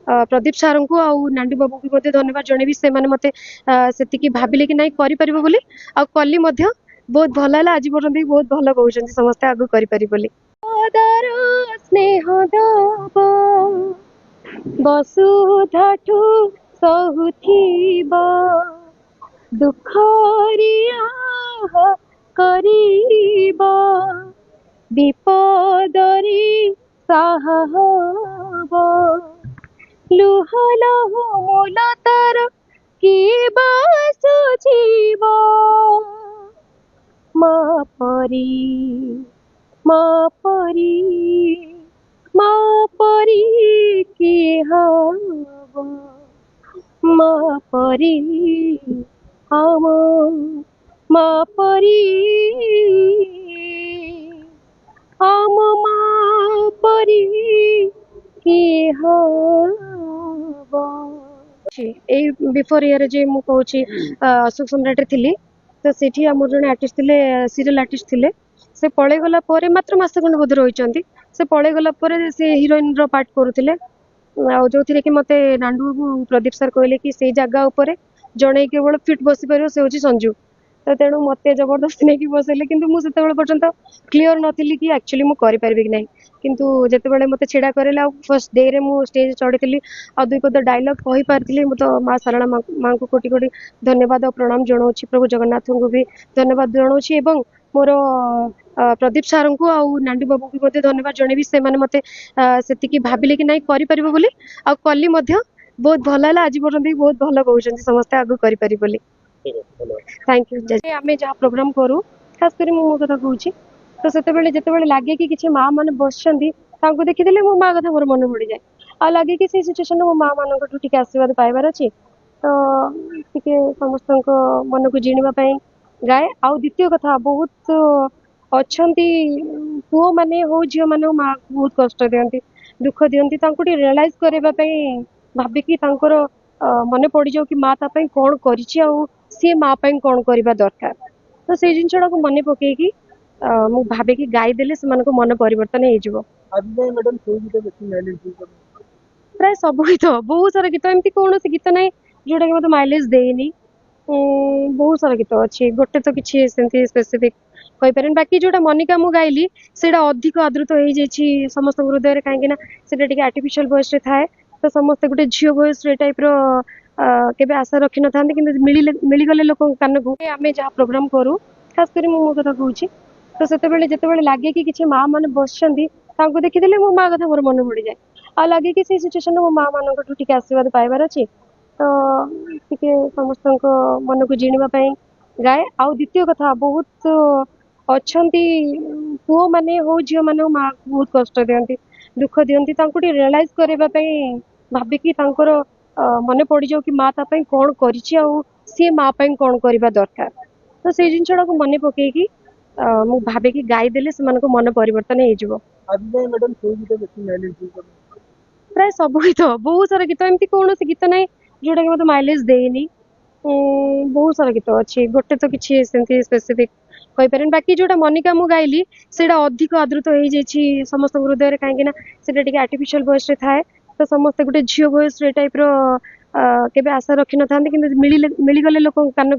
प्रदीप सार को आउ नांडी बाबू को धन्यवाद जनइबी से मते से भाविले कि नहीं करि बोली आ कली बहुत भल है आज पर्यंत भी बहुत भल कहते समस्ते आगु करि बोली स्नेह दब वसुधाठु सहुथिब दुख करिब विपदरे साहा हब लुह लहु मूल तार कि बासुजीव मा परी मा परी मा परी कि हब मा परी हम मा परी हम मा परी कि हब ए बिफोर ईयर जे मु कहूची अशोक सम्राट रे थिली तो सेठी हमर जने आर्टिस्ट थिले सीरियल आर्टिस्ट थिले से पळे गला परे मात्र मास खंड बोध रहिचंती से पळे गला परे से हीरोइन रो पार्ट करूथिले आ जो थिले कि मते नांडू बाबू प्रदीप सर कहले कि से जगह ऊपर जणे केवल फिट बसी परियो से होची संजू तो तेणु मत जबरदस्ती नहीं बसैले कि मुझे पर्यंत क्लीयर नी कि एक्चुअली मुझे करें कि नहीं किंतु जिते मत छिड़ा करे फर्स्ट डे रे मु स्टेज चढ़ी आ दुई पद डायलॉग कही पारी तो माँ सारणा माँ को कोटि कोटि धन्यवाद और प्रणाम जनाऊँ प्रभु जगन्नाथ को भी धन्यवाद जनाऊँ मोर प्रदीप सार को आउ नांडी बाबू को धन्यवाद जनइबी से मते से भाविले कि नहीं करि बोली आ कली बहुत भल है आज पर्यंत भी बहुत भल कहते समस्ते आगु करि बोली थैंक यू आम जहाँ प्रोग्राम करूँ खास कर मो कथा कहूँ तो से लगे कि किसी माँ मैंने बस देखीदे मो माँ कथा मोर मन पड़ जाए आ लगे कि सिचुएशन मो माँ मान टे आशीर्वाद पाइबार अच्छे तो टे समस्त मन को जिणवाई गाए आउ द्वितीय कथा बहुत अच्छा पुओ मैंने हो झील मैंने माँ को बहुत कष्ट दिखती दुख दिखती रियलाइज करने भाविकी मन पड़ जाऊ कि माँ तापाई कौन कर सी माँ कौन करवा दरकार तो से जिनसा को मन पकईकि मु भावे कि गाई देले से मन परिवर्तन हो प्राय सब गीत बहुत सारा गीत एमती कौन गीत ना जोटा कि मतलब माइलेज देनी बहुत सारा गीत अच्छी गोटे तो किसी स्पेसिफिक कहीपर बाकी जोटा मनिका मु गाइली से अधिक आदृत हो समस्त हृदय कहीं आर्टिफिशियल वॉइस थाए तो समस्त गोटे झील वॉइस टाइप केबे आशा रखी न था मिलगले लोक कान को आम जहाँ प्रोग्राम करूँ खास कर मो कथा कहूँ तो से लगे कि किसी माँ मैंने बस देखीदे मो माँ कथा मोर मन पड़ जाए आ लगे कि सिचुएशन मो माँ मान टे आशीर्वाद पाइबार अच्छे तो टे समस्त मन को जिणवाई गाए आउ द्वितीय कथा बहुत अच्छा पुओ मैंने हो झील मैंने माँ को बहुत कष्ट दिखती दुख दिखती रियलाइज करने भाविकी मन पड़ जाऊ कि माँ तापाई कौन कर सी माँ कौन करवा दरकार तो से जिनसा को मन पकईकि मु भावे कि गाई देले से मन परिवर्तन हो प्राय सब गीत बहुत सारा गीत एमती कौन गीत ना जोटा कि मतलब माइलेज देनी बहुत सारा गीत अच्छी गोटे तो किसी स्पेसिफिक कहीपर बाकी जोटा मनिका मु गाइली से अधिक आदृत हो समस्त हृदय कहीं आर्टिफिशियल वॉइस थाए तो समस्त गोटे झील वॉइस टाइप केबे आशा रखी न था मिलगले लोक कान को